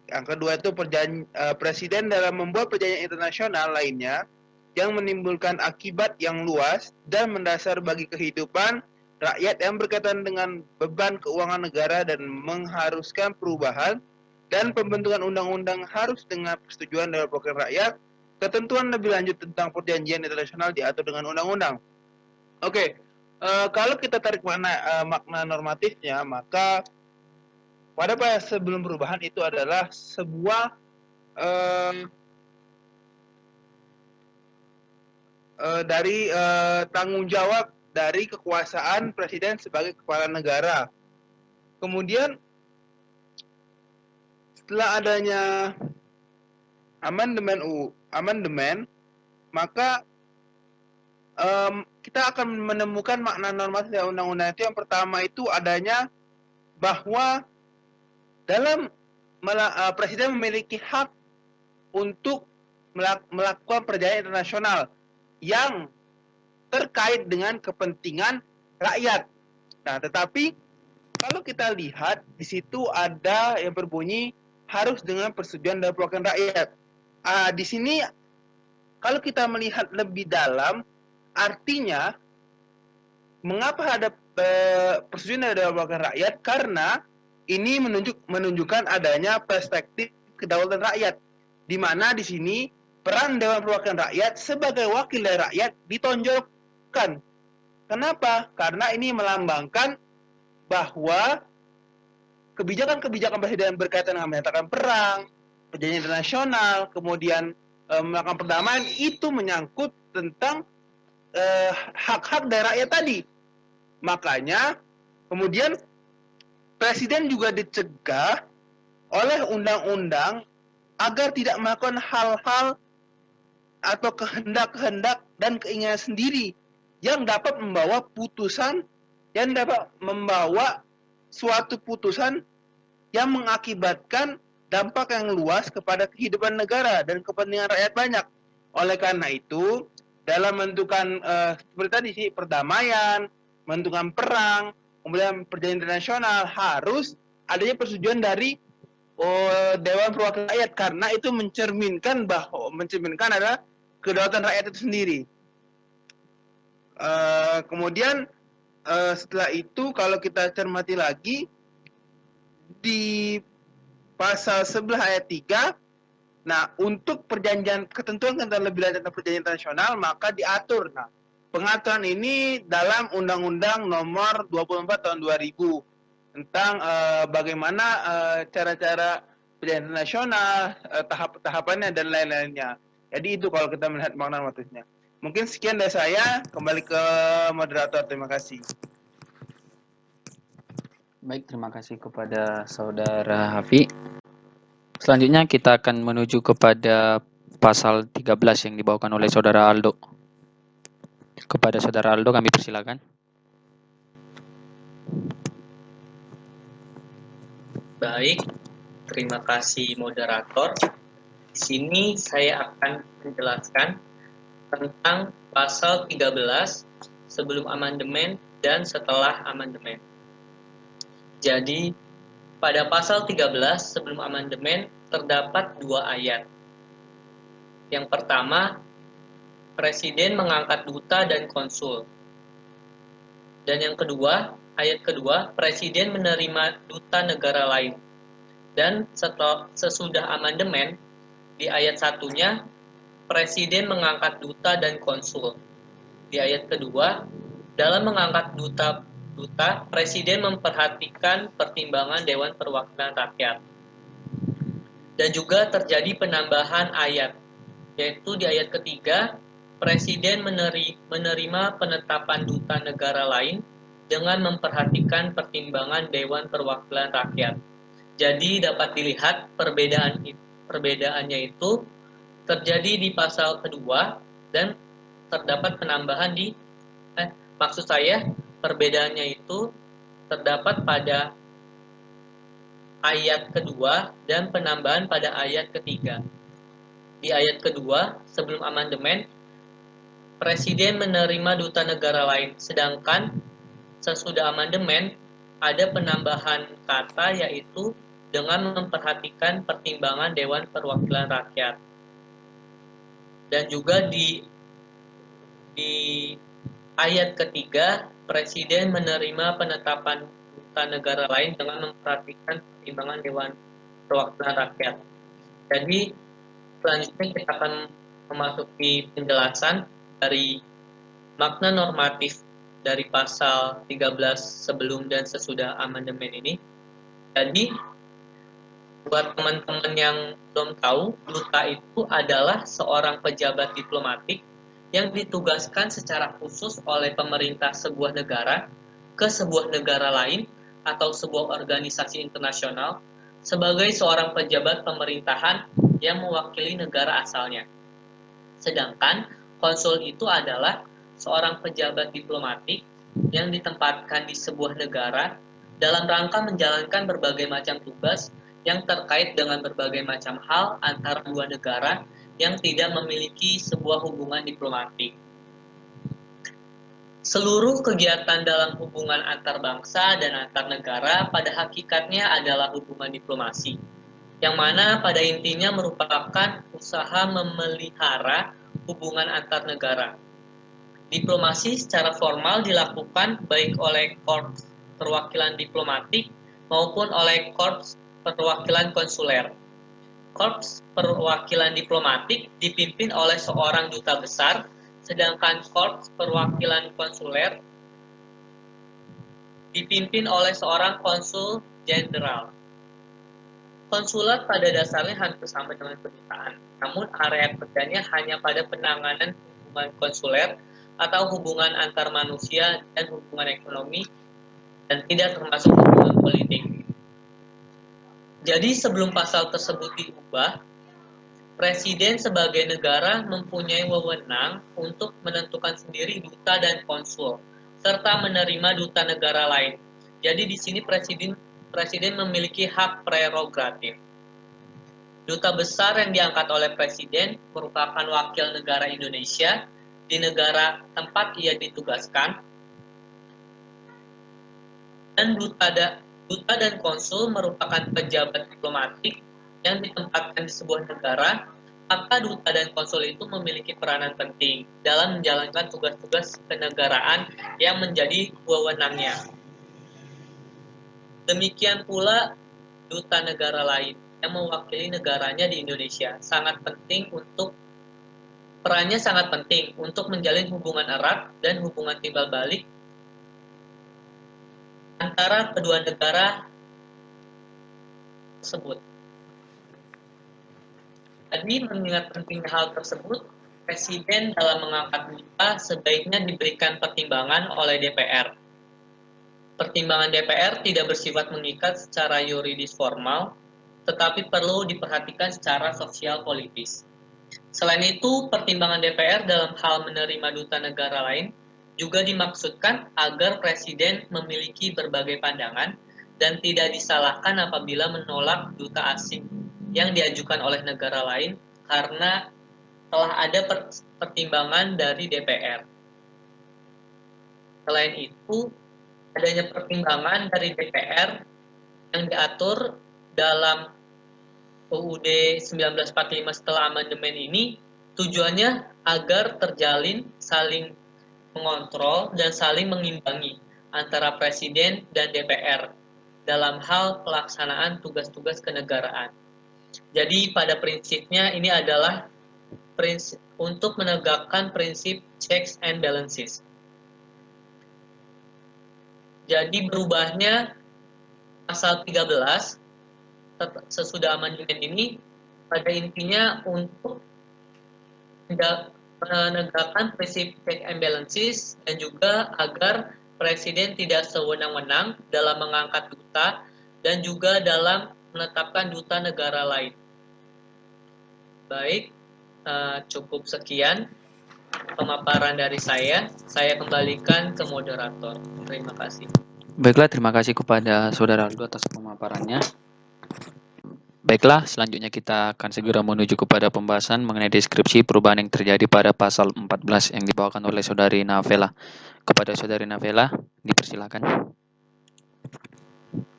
Yang kedua itu Presiden dalam membuat perjanjian internasional lainnya yang menimbulkan akibat yang luas dan mendasar bagi kehidupan rakyat yang berkaitan dengan beban keuangan negara dan mengharuskan perubahan dan pembentukan undang-undang harus dengan persetujuan Dewan Perwakilan Rakyat. Ketentuan lebih lanjut tentang perjanjian internasional diatur dengan undang-undang. Oke, kalau kita tarik makna normatifnya, maka pada pasal sebelum perubahan itu adalah sebuah dari tanggung jawab dari kekuasaan presiden sebagai kepala negara. Kemudian setelah adanya amandemen, maka kita akan menemukan makna normatif dari undang-undang itu. Yang pertama itu adanya bahwa dalam Presiden memiliki hak untuk melakukan perjanjian internasional yang terkait dengan kepentingan rakyat. Nah, tetapi kalau kita lihat di situ ada yang berbunyi harus dengan persetujuan dari perwakilan rakyat. Di sini kalau kita melihat lebih dalam, artinya mengapa ada persetujuan dari perwakilan rakyat? Karena ini menunjukkan adanya perspektif kedaulatan rakyat, di mana di sini peran Dewan Perwakilan Rakyat sebagai wakil dari rakyat ditonjolkan. Kenapa? Karena ini melambangkan bahwa kebijakan-kebijakan presiden berkaitan dengan menyatakan perang, perjanjian internasional, kemudian melakukan perdamaian, itu menyangkut tentang hak-hak dari rakyat tadi. Makanya kemudian presiden juga dicegah oleh undang-undang agar tidak melakukan hal-hal atau kehendak-kehendak dan keinginan sendiri yang dapat membawa suatu putusan yang mengakibatkan dampak yang luas kepada kehidupan negara dan kepentingan rakyat banyak. Oleh karena itu, dalam menentukan seperti tadi sih, perdamaian, menentukan perang, kemudian perjanjian internasional, harus adanya persetujuan dari Dewan Perwakilan Rakyat, karena itu mencerminkan adalah kedaulatan rakyat itu sendiri. Kemudian setelah itu kalau kita cermati lagi di pasal 11 ayat 3, nah untuk ketentuan lebih lanjut tentang perjanjian internasional maka diatur. Nah, pengaturan ini dalam Undang-Undang Nomor 24 Tahun 2000 tentang bagaimana cara-cara perjanjian internasional, tahap-tahapannya dan lain-lainnya. Jadi itu kalau kita melihat makna motifnya. Mungkin sekian dari saya, kembali ke moderator. Terima kasih. Baik, terima kasih kepada Saudara Hafi. Selanjutnya kita akan menuju kepada pasal 13 yang dibawakan oleh Saudara Aldo. Kepada Saudara Aldo kami persilakan. Baik, terima kasih moderator. Di sini saya akan menjelaskan tentang pasal 13 sebelum amandemen dan setelah amandemen. Jadi, pada pasal 13 sebelum amandemen terdapat 2 ayat. Yang pertama, Presiden mengangkat duta dan konsul. Dan yang kedua, ayat kedua, Presiden menerima duta negara lain. Dan sesudah amandemen, di ayat satunya, Presiden mengangkat duta dan konsul. Di ayat kedua, dalam mengangkat duta, Presiden memperhatikan pertimbangan Dewan Perwakilan Rakyat. Dan juga terjadi penambahan ayat, yaitu di ayat ketiga, Presiden menerima penetapan duta negara lain dengan memperhatikan pertimbangan Dewan Perwakilan Rakyat. Jadi dapat dilihat perbedaannya itu terjadi di pasal kedua dan terdapat penambahan perbedaannya itu terdapat pada ayat kedua dan penambahan pada ayat ketiga. Di ayat kedua, sebelum amandemen, Presiden menerima duta negara lain, sedangkan sesudah amandemen ada penambahan kata yaitu dengan memperhatikan pertimbangan Dewan Perwakilan Rakyat. Dan juga di ayat ketiga, Presiden menerima penetapan duta negara lain dengan memperhatikan pertimbangan Dewan Perwakilan Rakyat. Jadi selanjutnya kita akan memasuki penjelasan dari makna normatif dari pasal 13 sebelum dan sesudah amandemen ini. Jadi buat teman-teman yang belum tahu, duta itu adalah seorang pejabat diplomatik yang ditugaskan secara khusus oleh pemerintah sebuah negara ke sebuah negara lain atau sebuah organisasi internasional sebagai seorang pejabat pemerintahan yang mewakili negara asalnya. Sedangkan konsul itu adalah seorang pejabat diplomatik yang ditempatkan di sebuah negara dalam rangka menjalankan berbagai macam tugas yang terkait dengan berbagai macam hal antara dua negara yang tidak memiliki sebuah hubungan diplomatik. Seluruh kegiatan dalam hubungan antar bangsa dan antar negara pada hakikatnya adalah hubungan diplomasi, yang mana pada intinya merupakan usaha memelihara hubungan antar negara. Diplomasi secara formal dilakukan baik oleh korps perwakilan diplomatik maupun oleh korps perwakilan konsuler. Korps perwakilan diplomatik dipimpin oleh seorang duta besar, sedangkan korps perwakilan konsuler dipimpin oleh seorang konsul jenderal. Konsulat pada dasarnya hampir sama dengan kedutaan, namun area kerjanya hanya pada penanganan hubungan konsuler atau hubungan antar manusia dan hubungan ekonomi, dan tidak termasuk hubungan politik. Jadi sebelum pasal tersebut diubah, Presiden sebagai negara mempunyai wewenang untuk menentukan sendiri duta dan konsul, serta menerima duta negara lain. Jadi di sini Presiden memiliki hak prerogatif. Duta besar yang diangkat oleh Presiden merupakan wakil negara Indonesia di negara tempat ia ditugaskan, dan duta dan konsul merupakan pejabat diplomatik yang ditempatkan di sebuah negara, maka duta dan konsul itu memiliki peranan penting dalam menjalankan tugas-tugas kenegaraan yang menjadi wewenangnya. Demikian pula duta negara lain yang mewakili negaranya di Indonesia perannya sangat penting untuk menjalin hubungan erat dan hubungan timbal balik antara kedua negara tersebut. Jadi mengingat pentingnya hal tersebut, Presiden dalam mengangkat duta sebaiknya diberikan pertimbangan oleh DPR. Pertimbangan DPR tidak bersifat mengikat secara yuridis formal, tetapi perlu diperhatikan secara sosial politis. Selain itu, pertimbangan DPR dalam hal menerima duta negara lain juga dimaksudkan agar Presiden memiliki berbagai pandangan dan tidak disalahkan apabila menolak duta asing yang diajukan oleh negara lain karena telah ada pertimbangan dari DPR. Selain itu, adanya pertimbangan dari DPR yang diatur dalam UUD 1945 setelah amandemen ini tujuannya agar terjalin saling mengontrol dan saling mengimbangi antara Presiden dan DPR dalam hal pelaksanaan tugas-tugas kenegaraan. Jadi pada prinsipnya ini adalah untuk menegakkan prinsip checks and balances. Jadi berubahnya pasal 13 sesudah amandemen ini pada intinya untuk menegakkan prinsip check and balances dan juga agar Presiden tidak sewenang-wenang dalam mengangkat duta dan juga dalam menetapkan duta negara lain. Baik, cukup sekian pemaparan dari saya. Saya kembalikan ke moderator. Terima kasih. Baiklah, terima kasih kepada Saudara Aldo atas pemaparannya. Baiklah, selanjutnya kita akan segera menuju kepada pembahasan mengenai deskripsi perubahan yang terjadi pada pasal 14 yang dibawakan oleh Saudari Navela. Kepada Saudari Navela, dipersilakan.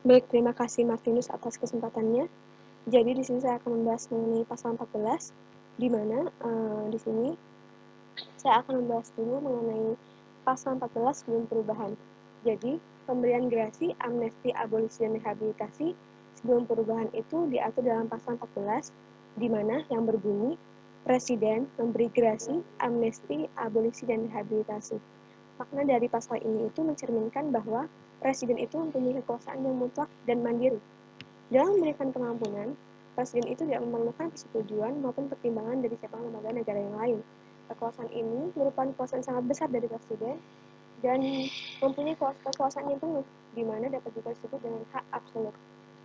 Baik, terima kasih Martinus atas kesempatannya. Jadi di sini saya akan membahas mengenai pasal 14, di mana di sini saya akan membahas dulu mengenai pasal 14 sebelum perubahan. Jadi pemberian gerasi, amnesti, abolisi, dan rehabilitasi sebelum perubahan itu diatur dalam pasal 14, di mana yang berbunyi Presiden memberi gerasi, amnesti, abolisi, dan rehabilitasi. Makna dari pasal ini itu mencerminkan bahwa Presiden itu mempunyai kekuasaan yang mutlak dan mandiri. Dalam memberikan pengampunan, Presiden itu tidak memerlukan persetujuan maupun pertimbangan dari siapa lembaga negara yang lain. Kekuasaan ini merupakan kekuasaan sangat besar dari Presiden dan mempunyai kekuasaan yang penuh, di mana dapat juga disebut dengan hak absolut.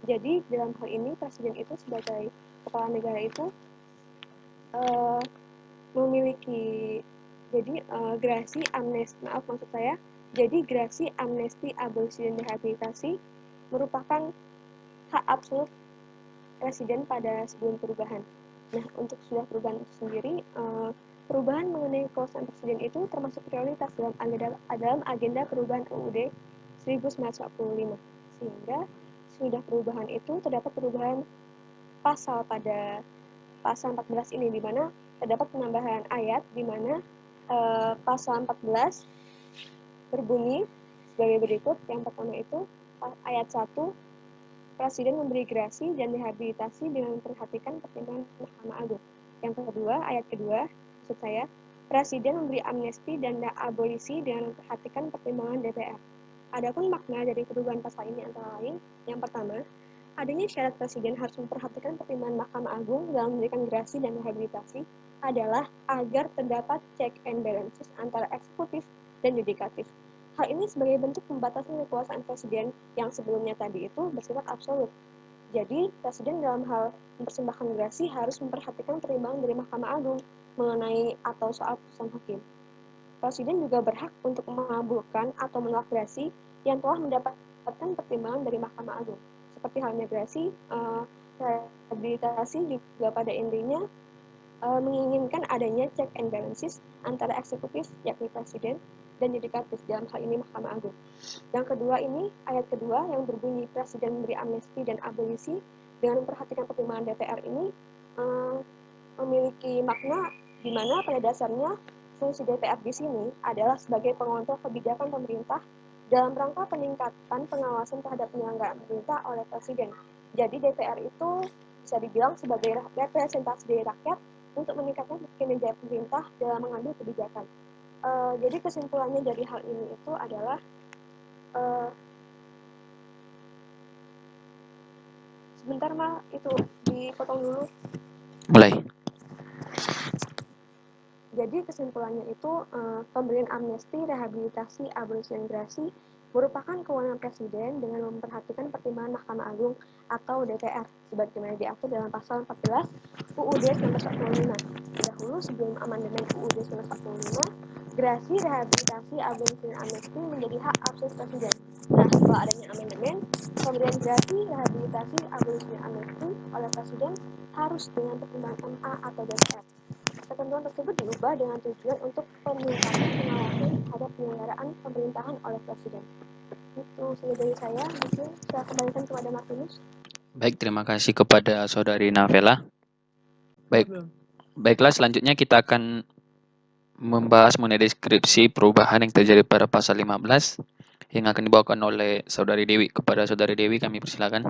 Jadi dalam hal ini Presiden itu sebagai kepala negara itu memiliki gerasi, amnesti, jadi gerasi, amnesti, abolisi, dan rehabilitasi merupakan hak absolut presiden pada sebelum perubahan. Nah, untuk sudah perubahan itu sendiri, perubahan mengenai kekuasaan presiden itu termasuk prioritas dalam agenda perubahan UUD 1945. Sehingga sudah perubahan itu terdapat perubahan pasal pada pasal 14 ini, di mana terdapat penambahan ayat di mana pasal 14 berbunyi sebagai berikut. Yang pertama itu ayat 1, Presiden memberi gerasi dan rehabilitasi dengan memperhatikan pertimbangan Mahkamah Agung. Yang kedua, ayat kedua, maksud saya, Presiden memberi amnesti dan abolisi dengan memperhatikan pertimbangan DPR. Adapun makna dari perubahan pasal ini antara lain, yang pertama, adanya syarat Presiden harus memperhatikan pertimbangan Mahkamah Agung dalam memberikan gerasi dan rehabilitasi adalah agar terdapat check and balances antara eksekutif dan yudikatif. Hal ini sebagai bentuk pembatasan kekuasaan Presiden yang sebelumnya tadi itu bersifat absolut. Jadi, Presiden dalam hal mempersembahkan gerasi harus memperhatikan pertimbangan dari Mahkamah Agung mengenai atau soal putusan hakim. Presiden juga berhak untuk mengabulkan atau menolak gerasi yang telah mendapatkan pertimbangan dari Mahkamah Agung. Seperti halnya gerasi, rehabilitasi juga pada intinya menginginkan adanya check and balances antara eksekutif, yakni Presiden, dan yudikatif, dalam hal ini Mahkamah Agung. Yang kedua ini, ayat kedua yang berbunyi Presiden memberi amnesti dan abolisi dengan memperhatikan pertimbangan DPR ini memiliki makna di mana pada dasarnya fungsi DPR di sini adalah sebagai pengontrol kebijakan pemerintah dalam rangka peningkatan pengawasan terhadap penyelenggaraan pemerintah oleh Presiden. Jadi DPR itu bisa dibilang sebagai representasi dari rakyat untuk meningkatkan kinerja pemerintah dalam mengambil kebijakan. Jadi kesimpulannya dari hal ini itu adalah sebentar Mal, itu dipotong dulu. Mulai. Jadi kesimpulannya itu pemberian amnesti, rehabilitasi, abolisi, dan gerasi merupakan kewenangan Presiden dengan memperhatikan pertimbangan Mahkamah Agung atau DPR sebagaimana diatur dalam pasal 14 UUD 1945. Dahulu sebelum amandemen UUD 1945, gerasi, rehabilitasi, abolisi, dan amnesti menjadi hak absolut Presiden. Nah, setelah adanya amandemen, pemberian gerasi, rehabilitasi, abolisi, dan amnesti oleh Presiden harus dengan pertimbangan MA atau DPR. Ketentuan tersebut diubah dengan tujuan untuk peningkatan pengawasan terhadap penyelenggaraan pemerintahan oleh Presiden. Itu saja dari saya, mungkin saya kembalikan kepada Martinus. Baik, terima kasih kepada Saudari Navela. Baiklah, selanjutnya kita akan membahas mengenai deskripsi perubahan yang terjadi pada pasal 15 yang akan dibawakan oleh Saudari Dewi. Kepada Saudari Dewi kami persilakan.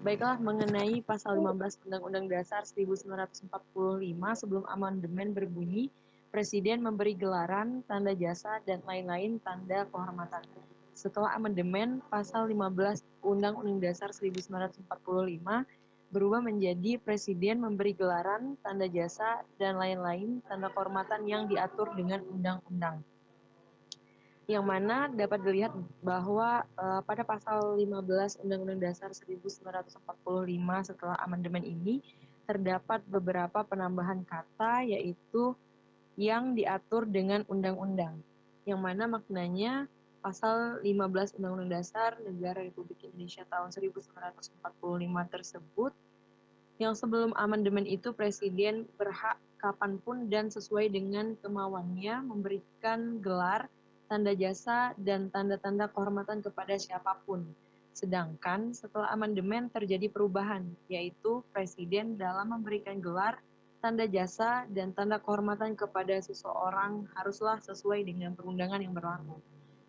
Baiklah, mengenai pasal 15 Undang-Undang Dasar 1945 sebelum amandemen berbunyi, Presiden memberi gelaran, tanda jasa, dan lain-lain tanda kehormatan. Setelah amandemen, pasal 15 Undang-Undang Dasar 1945 berubah menjadi Presiden memberi gelaran, tanda jasa, dan lain-lain tanda kehormatan yang diatur dengan undang-undang. Yang mana dapat dilihat bahwa pada pasal 15 Undang-Undang Dasar 1945 setelah amandemen ini terdapat beberapa penambahan kata yaitu yang diatur dengan undang-undang. Yang mana maknanya pasal 15 Undang-Undang Dasar Negara Republik Indonesia tahun 1945 tersebut yang sebelum amandemen itu Presiden berhak kapanpun dan sesuai dengan kemauannya memberikan gelar, tanda jasa, dan tanda-tanda kehormatan kepada siapapun. Sedangkan setelah amandemen terjadi perubahan, yaitu Presiden dalam memberikan gelar, tanda jasa, dan tanda kehormatan kepada seseorang haruslah sesuai dengan perundangan yang berlaku.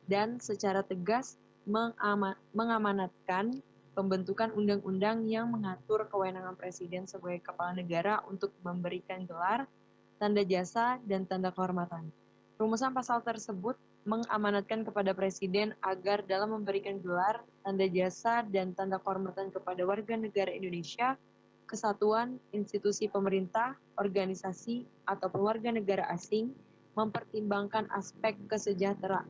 Dan secara tegas mengamanatkan pembentukan undang-undang yang mengatur kewenangan Presiden sebagai kepala negara untuk memberikan gelar, tanda jasa, dan tanda kehormatan. Rumusan pasal tersebut mengamanatkan kepada Presiden agar dalam memberikan gelar, tanda jasa, dan tanda kehormatan kepada warga negara Indonesia, kesatuan, institusi pemerintah, organisasi, atau warga negara asing, mempertimbangkan aspek kesejahteraan,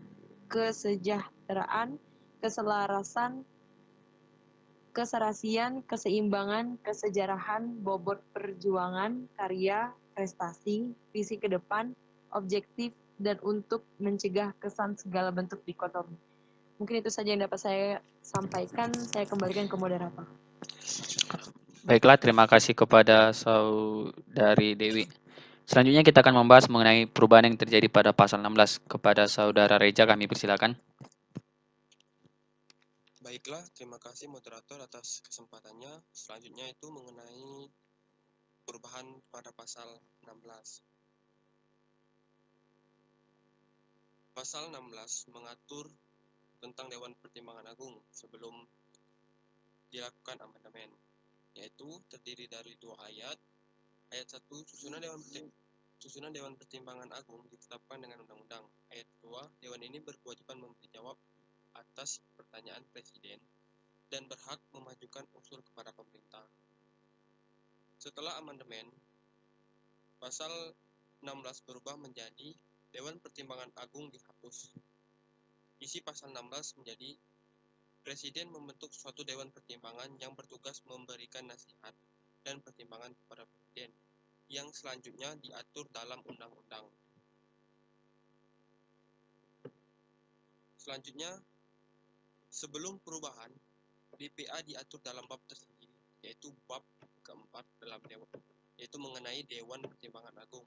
keselarasan, keserasian, keseimbangan, kesejarahan, bobot perjuangan, karya, prestasi, visi ke depan, objektif, dan untuk mencegah kesan segala bentuk dikotomi. Mungkin itu saja yang dapat saya sampaikan. Saya kembalikan ke moderator. Baiklah, terima kasih kepada Saudari Dewi. Selanjutnya kita akan membahas mengenai perubahan yang terjadi pada pasal 16. Kepada Saudara Reja kami persilakan. Baiklah, terima kasih moderator atas kesempatannya. Selanjutnya itu mengenai perubahan pada pasal 16. Pasal 16 mengatur tentang Dewan Pertimbangan Agung sebelum dilakukan amandemen, yaitu terdiri dari 2 ayat. Ayat 1, susunan Dewan Pertimbangan Agung ditetapkan dengan undang-undang. Ayat 2, Dewan ini berkewajiban memberi jawab atas pertanyaan Presiden dan berhak memajukan usul kepada pemerintah. Setelah amandemen, pasal 16 berubah menjadi Dewan Pertimbangan Agung dihapus. Isi pasal 16 menjadi Presiden membentuk suatu Dewan Pertimbangan yang bertugas memberikan nasihat dan pertimbangan kepada Presiden, yang selanjutnya diatur dalam undang-undang. Selanjutnya, sebelum perubahan, DPA diatur dalam bab tersendiri, yaitu bab keempat dalam Dewan, yaitu mengenai Dewan Pertimbangan Agung.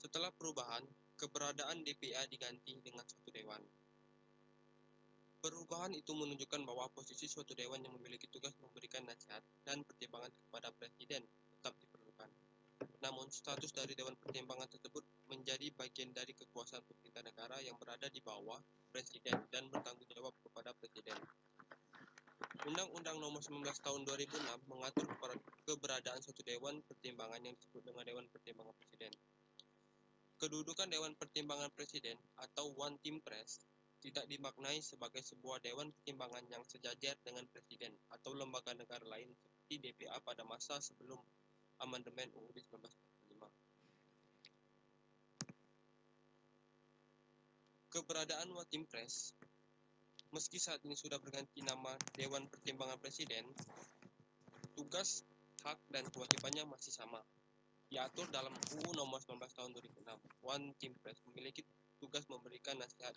Setelah perubahan, keberadaan DPA diganti dengan suatu dewan. Perubahan itu menunjukkan bahwa posisi suatu dewan yang memiliki tugas memberikan nasihat dan pertimbangan kepada Presiden tetap diperlukan. Namun, status dari Dewan Pertimbangan tersebut menjadi bagian dari kekuasaan pemerintah negara yang berada di bawah Presiden dan bertanggung jawab kepada Presiden. Undang-Undang Nomor 19 Tahun 2006 mengatur keberadaan suatu Dewan Pertimbangan yang disebut dengan Dewan Pertimbangan Presiden. Kedudukan Dewan Pertimbangan Presiden atau One Team Press tidak dimaknai sebagai sebuah Dewan Pertimbangan yang sejajar dengan Presiden atau lembaga negara lain seperti DPA pada masa sebelum amandemen UUD 1945. Keberadaan One Team Press, meski saat ini sudah berganti nama Dewan Pertimbangan Presiden, tugas, hak, dan kewajibannya masih sama. Diatur dalam UU Nomor 19 Tahun 2006. One Team Press memiliki tugas memberikan nasihat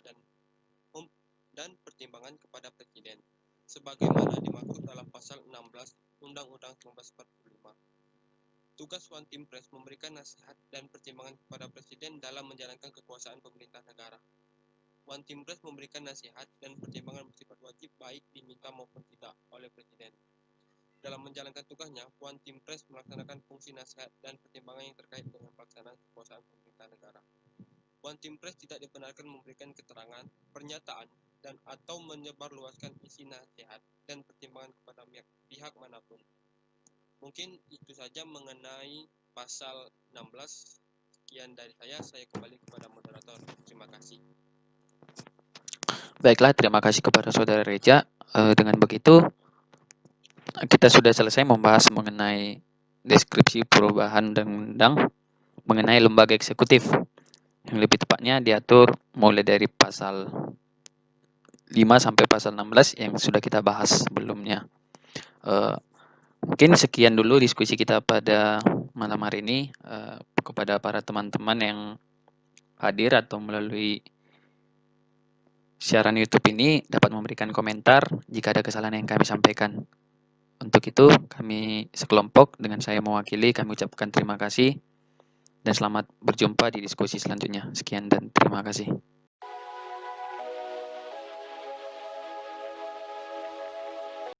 dan pertimbangan kepada Presiden, sebagaimana dimaksud dalam pasal 16 Undang-Undang 1945. Tugas One Team Press memberikan nasihat dan pertimbangan kepada Presiden dalam menjalankan kekuasaan pemerintah negara. One Team Press memberikan nasihat dan pertimbangan bersifat wajib baik diminta maupun tidak oleh Presiden. Dalam menjalankan tugasnya, One Team Press melaksanakan fungsi nasihat dan pertimbangan yang terkait dengan pelaksanaan kekuasaan pemerintah negara. One Team Press tidak dibenarkan memberikan keterangan, pernyataan, dan atau menyebarluaskan isi nasihat dan pertimbangan kepada pihak manapun. Mungkin itu saja mengenai pasal 16. Sekian dari saya kembali kepada moderator. Terima kasih. Baiklah, terima kasih kepada Saudara Reja. Dengan begitu, kita sudah selesai membahas mengenai deskripsi perubahan undang-undang mengenai lembaga eksekutif. Yang lebih tepatnya diatur mulai dari pasal 5 sampai pasal 16 yang sudah kita bahas sebelumnya. Mungkin sekian dulu diskusi kita pada malam hari ini. Kepada para teman-teman yang hadir atau melalui siaran YouTube ini dapat memberikan komentar jika ada kesalahan yang kami sampaikan. Untuk itu, kami sekelompok dengan saya mewakili, kami ucapkan terima kasih dan selamat berjumpa di diskusi selanjutnya. Sekian dan terima kasih.